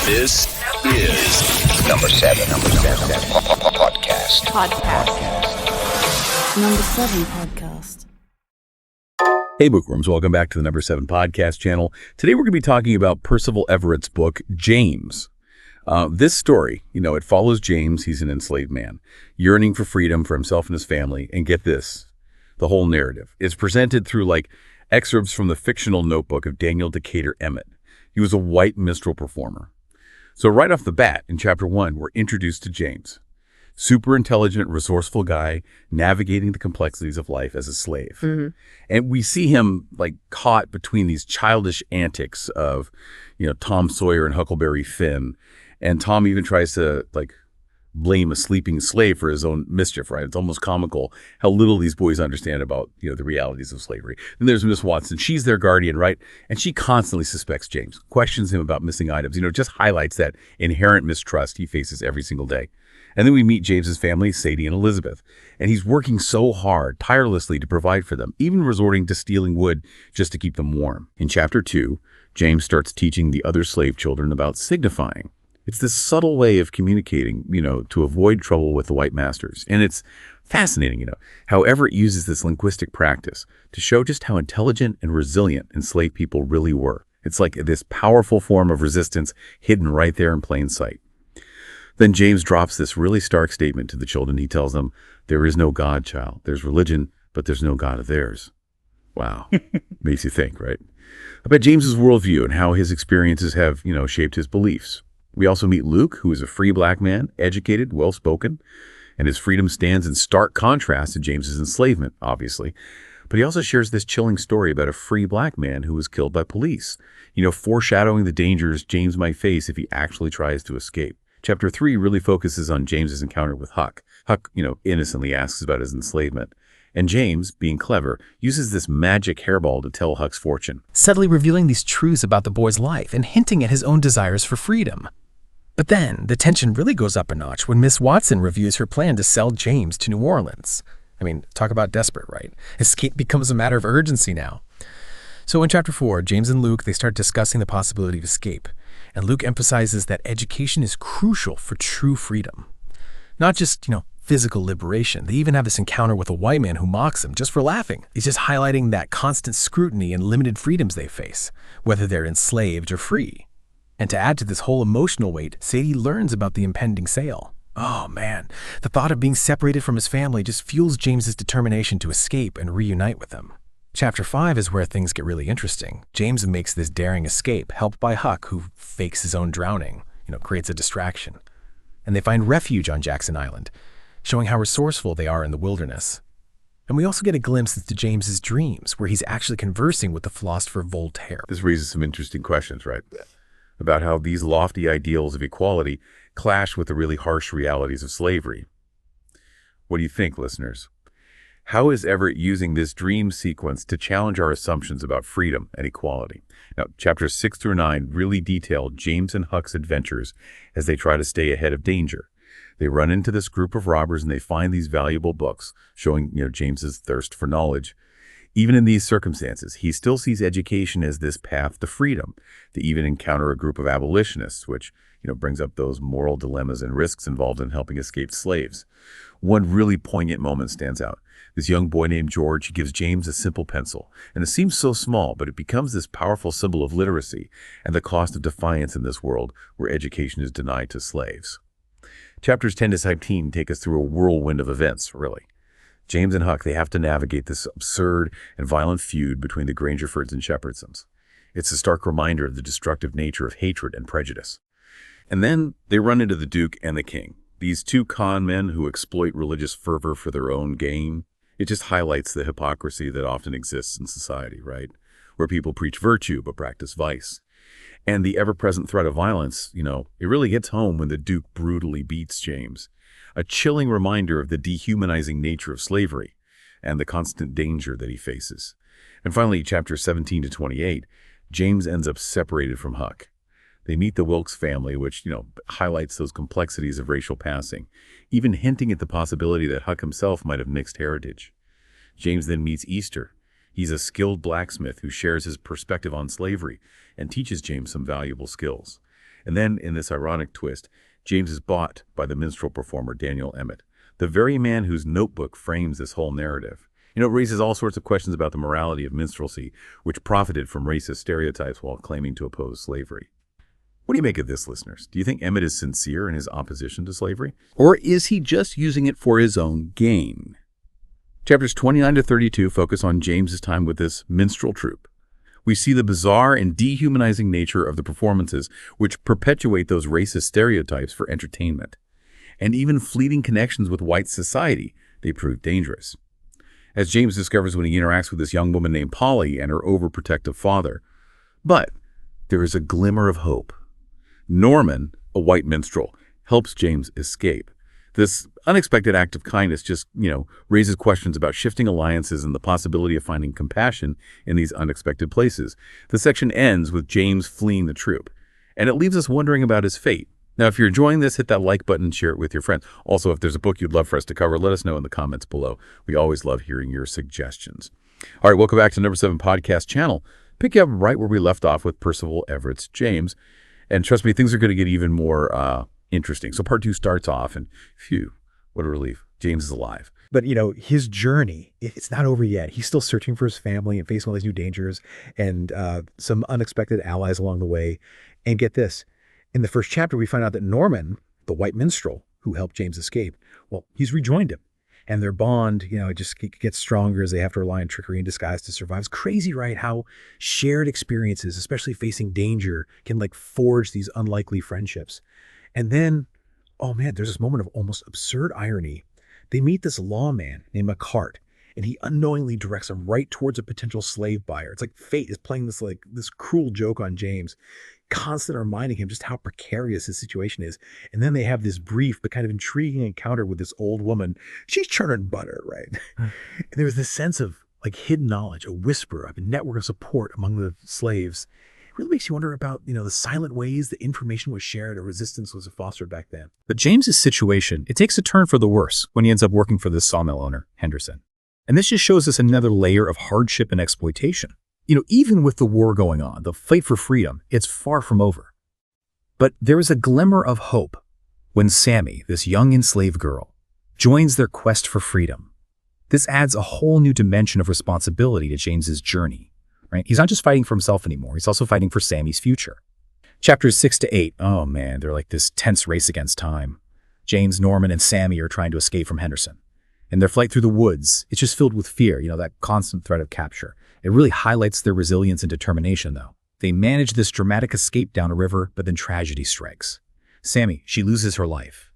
This is number seven podcast. Number 7 podcast. Hey bookworms, welcome back to the number 7 podcast channel. Today we're going to be talking about Percival Everett's book, James. This story, it follows James. He's an enslaved man, yearning for freedom for himself and his family. And get this, the whole narrative is presented through excerpts from the fictional notebook of Daniel Decatur Emmett. He was a white minstrel performer. So right off the bat, in chapter 1, we're introduced to James. Super intelligent, resourceful guy navigating the complexities of life as a slave. Mm-hmm. And we see him caught between these childish antics of, Tom Sawyer and Huckleberry Finn. And Tom even tries to blame a sleeping slave for his own mischief, right? It's almost comical how little these boys understand about, the realities of slavery. And there's Miss Watson. She's their guardian, right? And she constantly suspects James, questions him about missing items, just highlights that inherent mistrust he faces every single day. And then we meet James's family, Sadie and Elizabeth, and he's working so hard, tirelessly to provide for them, even resorting to stealing wood just to keep them warm. In chapter 2, James starts teaching the other slave children about signifying. It's this subtle way of communicating, to avoid trouble with the white masters. And it's fascinating, how Everett uses this linguistic practice to show just how intelligent and resilient enslaved people really were. It's like this powerful form of resistance hidden right there in plain sight. Then James drops this really stark statement to the children. He tells them, there is no God, child. There's religion, but there's no God of theirs. Wow. Makes you think, right? About James's worldview and how his experiences have, shaped his beliefs. We also meet Luke, who is a free black man, educated, well-spoken, and his freedom stands in stark contrast to James's enslavement, obviously. But he also shares this chilling story about a free black man who was killed by police, foreshadowing the dangers James might face if he actually tries to escape. Chapter 3 really focuses on James's encounter with Huck. Huck, innocently asks about his enslavement. And James, being clever, uses this magic hairball to tell Huck's fortune, subtly revealing these truths about the boy's life and hinting at his own desires for freedom. But then, the tension really goes up a notch when Miss Watson reviews her plan to sell James to New Orleans. I mean, talk about desperate, right? Escape becomes a matter of urgency now. So in chapter 4, James and Luke, they start discussing the possibility of escape. And Luke emphasizes that education is crucial for true freedom. Not just, physical liberation. They even have this encounter with a white man who mocks them just for laughing. He's just highlighting that constant scrutiny and limited freedoms they face, whether they're enslaved or free. And to add to this whole emotional weight, Sadie learns about the impending sale. Oh man, the thought of being separated from his family just fuels James's determination to escape and reunite with them. Chapter 5 is where things get really interesting. James makes this daring escape, helped by Huck, who fakes his own drowning, creates a distraction. And they find refuge on Jackson Island, showing how resourceful they are in the wilderness. And we also get a glimpse into James's dreams, where he's actually conversing with the philosopher Voltaire. This raises some interesting questions, right? About how these lofty ideals of equality clash with the really harsh realities of slavery. What do you think, listeners? How is Everett using this dream sequence to challenge our assumptions about freedom and equality? Now, chapters 6 through 9 really detail James and Huck's adventures as they try to stay ahead of danger. They run into this group of robbers and they find these valuable books, showing, James's thirst for knowledge. Even in these circumstances, he still sees education as this path to freedom. They even encounter a group of abolitionists, which, brings up those moral dilemmas and risks involved in helping escaped slaves. One really poignant moment stands out. This young boy named George gives James a simple pencil, and it seems so small, but it becomes this powerful symbol of literacy and the cost of defiance in this world where education is denied to slaves. Chapters 10 to 17 take us through a whirlwind of events, really. James and Huck, they have to navigate this absurd and violent feud between the Grangerfords and Shepherdsons. It's a stark reminder of the destructive nature of hatred and prejudice. And then they run into the Duke and the King, these two con men who exploit religious fervor for their own gain. It just highlights the hypocrisy that often exists in society, right? Where people preach virtue but practice vice. And the ever-present threat of violence, it really hits home when the Duke brutally beats James. A chilling reminder of the dehumanizing nature of slavery and the constant danger that he faces. And finally, chapters 17 to 28, James ends up separated from Huck. They meet the Wilkes family, which, highlights those complexities of racial passing, even hinting at the possibility that Huck himself might have mixed heritage. James then meets Easter. He's a skilled blacksmith who shares his perspective on slavery and teaches James some valuable skills. And then, in this ironic twist, James is bought by the minstrel performer Daniel Emmett, the very man whose notebook frames this whole narrative. It raises all sorts of questions about the morality of minstrelsy, which profited from racist stereotypes while claiming to oppose slavery. What do you make of this, listeners? Do you think Emmett is sincere in his opposition to slavery? Or is he just using it for his own gain? Chapters 29 to 32 focus on James's time with this minstrel troupe. We see the bizarre and dehumanizing nature of the performances which perpetuate those racist stereotypes for entertainment. And even fleeting connections with white society, they prove dangerous. As James discovers when he interacts with this young woman named Polly and her overprotective father. But there is a glimmer of hope. Norman, a white minstrel, helps James escape. This unexpected act of kindness just, raises questions about shifting alliances and the possibility of finding compassion in these unexpected places. The section ends with James fleeing the troupe, and it leaves us wondering about his fate. Now, if you're enjoying this, hit that like button and share it with your friends. Also, if there's a book you'd love for us to cover, let us know in the comments below. We always love hearing your suggestions. All right, welcome back to Number 7 Podcast channel. Pick you up right where we left off with Percival Everett's James. And trust me, things are going to get even more interesting. So part 2 starts off, and phew, what a relief. James is alive. But, his journey, it's not over yet. He's still searching for his family and facing all these new dangers and some unexpected allies along the way. And get this. In the first chapter, we find out that Norman, the white minstrel who helped James escape, well, he's rejoined him. And their bond, it just gets stronger as they have to rely on trickery and disguise to survive. It's crazy, right? How shared experiences, especially facing danger, can forge these unlikely friendships. And then, oh man, there's this moment of almost absurd irony. They meet this lawman named McCart, and he unknowingly directs them right towards a potential slave buyer. It's like fate is playing this cruel joke on James, constantly reminding him just how precarious his situation is. And then they have this brief but kind of intriguing encounter with this old woman. She's churning butter, right? And there was this sense of hidden knowledge, a whisper of a network of support among the slaves. It really makes you wonder about, the silent ways that information was shared or resistance was fostered back then. But James's situation, it takes a turn for the worse when he ends up working for this sawmill owner, Henderson. And this just shows us another layer of hardship and exploitation. Even with the war going on, the fight for freedom, it's far from over. But there is a glimmer of hope when Sammy, this young enslaved girl, joins their quest for freedom. This adds a whole new dimension of responsibility to James's journey, right? He's not just fighting for himself anymore, he's also fighting for Sammy's future. Chapters 6 to 8, oh man, they're like this tense race against time. James, Norman, and Sammy are trying to escape from Henderson. And their flight through the woods, it's just filled with fear, that constant threat of capture. It really highlights their resilience and determination, though. They manage this dramatic escape down a river, but then tragedy strikes. Sammy, she loses her life.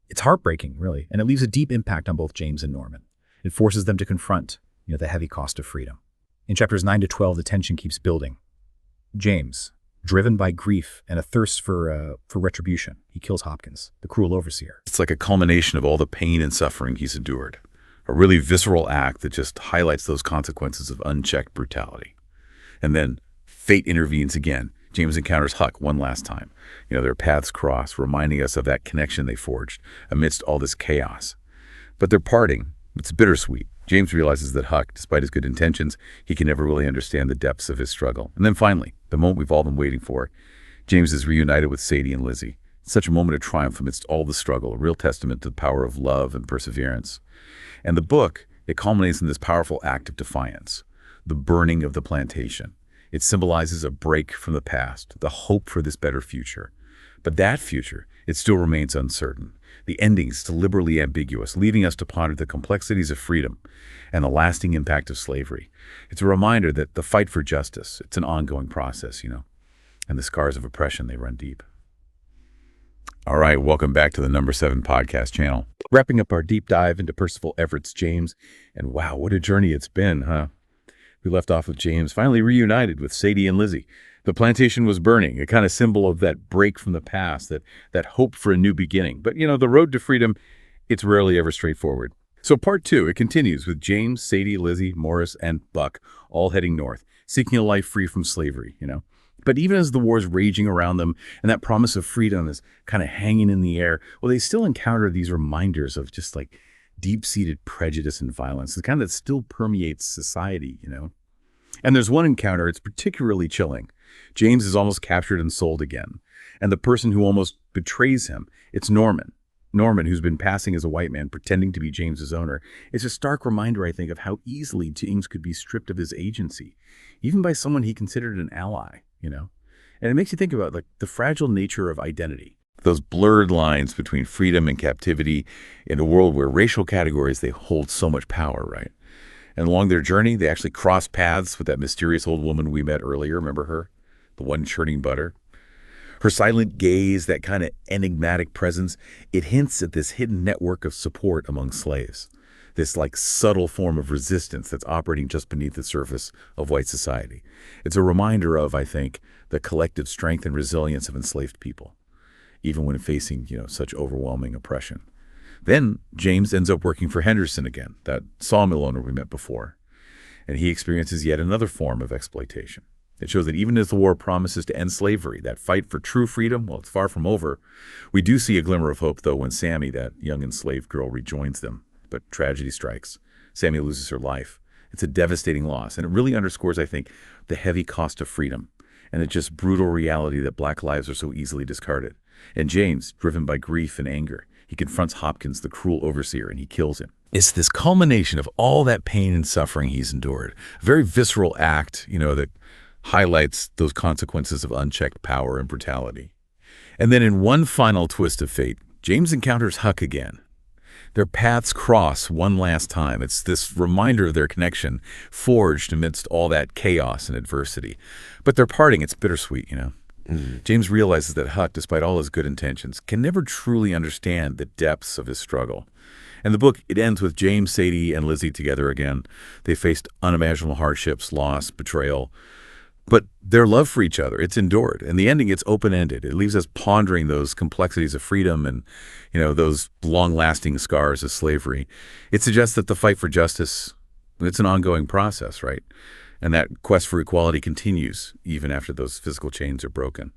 It's heartbreaking, really, and it leaves a deep impact on both James and Norman. It forces them to confront, the heavy cost of freedom. In chapters 9 to 12, the tension keeps building. James, driven by grief and a thirst for retribution, he kills Hopkins, the cruel overseer. It's like a culmination of all the pain and suffering he's endured. A really visceral act that just highlights those consequences of unchecked brutality. And then fate intervenes again. James encounters Huck one last time. Their paths cross, reminding us of that connection they forged amidst all this chaos. But their parting, it's bittersweet. James realizes that Huck, despite his good intentions, he can never really understand the depths of his struggle. And then finally, the moment we've all been waiting for, James is reunited with Sadie and Lizzie. It's such a moment of triumph amidst all the struggle, a real testament to the power of love and perseverance. And the book, it culminates in this powerful act of defiance, the burning of the plantation. It symbolizes a break from the past, the hope for this better future. But that future, it still remains uncertain. The ending is deliberately ambiguous, leaving us to ponder the complexities of freedom and the lasting impact of slavery. It's a reminder that the fight for justice, it's an ongoing process, and the scars of oppression, they run deep. All right, welcome back to the Number 7 Podcast channel. Wrapping up our deep dive into Percival Everett's James, and wow, what a journey it's been, huh? We left off with James finally reunited with Sadie and Lizzie. The plantation was burning, a kind of symbol of that break from the past, that hope for a new beginning. But, the road to freedom, it's rarely ever straightforward. So part 2, it continues with James, Sadie, Lizzie, Morris, and Buck all heading north, seeking a life free from slavery, But even as the war's raging around them and that promise of freedom is kind of hanging in the air, well, they still encounter these reminders of just deep-seated prejudice and violence, the kind that still permeates society, And there's one encounter, it's particularly chilling. James is almost captured and sold again. And the person who almost betrays him, it's Norman. Norman, who's been passing as a white man, pretending to be James's owner, is a stark reminder, I think, of how easily James could be stripped of his agency, even by someone he considered an ally, And it makes you think about the fragile nature of identity. Those blurred lines between freedom and captivity in a world where racial categories, they hold so much power, right? And along their journey, they actually cross paths with that mysterious old woman we met earlier. Remember her? The one churning butter. Her silent gaze, that kind of enigmatic presence, it hints at this hidden network of support among slaves. This subtle form of resistance that's operating just beneath the surface of white society. It's a reminder of, I think, the collective strength and resilience of enslaved people, even when facing, such overwhelming oppression. Then James ends up working for Henderson again, that sawmill owner we met before, and he experiences yet another form of exploitation. It shows that even as the war promises to end slavery, that fight for true freedom, well, it's far from over. We do see a glimmer of hope, though, when Sammy, that young enslaved girl, rejoins them. But tragedy strikes. Sammy loses her life. It's a devastating loss, and it really underscores, I think, the heavy cost of freedom and the just brutal reality that black lives are so easily discarded. And James, driven by grief and anger, he confronts Hopkins, the cruel overseer, and he kills him. It's this culmination of all that pain and suffering he's endured. A very visceral act, that highlights those consequences of unchecked power and brutality. And then in one final twist of fate, James encounters Huck again. Their paths cross one last time. It's this reminder of their connection, forged amidst all that chaos and adversity. But their parting, it's bittersweet, James realizes that Huck, despite all his good intentions, can never truly understand the depths of his struggle. And the book, it ends with James, Sadie, and Lizzie together again. They faced unimaginable hardships, loss, betrayal. But their love for each other, it's endured. And the ending, it's open-ended. It leaves us pondering those complexities of freedom and, those long-lasting scars of slavery. It suggests that the fight for justice, it's an ongoing process, right? And that quest for equality continues even after those physical chains are broken.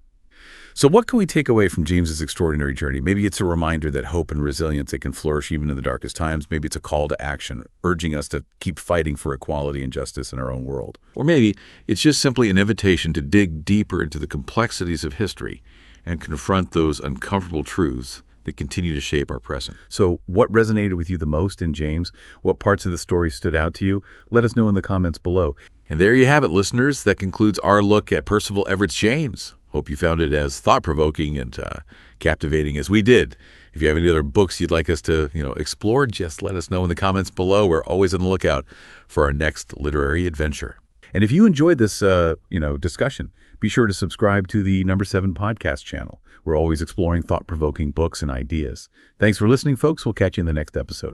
So what can we take away from James's extraordinary journey? Maybe it's a reminder that hope and resilience, it can flourish even in the darkest times. Maybe it's a call to action, urging us to keep fighting for equality and justice in our own world. Or maybe it's just simply an invitation to dig deeper into the complexities of history and confront those uncomfortable truths that continue to shape our present. So what resonated with you the most in James? What parts of the story stood out to you? Let us know in the comments below. And there you have it, listeners. That concludes our look at Percival Everett's James. Hope you found it as thought-provoking and captivating as we did. If you have any other books you'd like us to, explore, just let us know in the comments below. We're always on the lookout for our next literary adventure. And if you enjoyed this, discussion, be sure to subscribe to the Number 7 podcast channel. We're always exploring thought-provoking books and ideas. Thanks for listening, folks. We'll catch you in the next episode.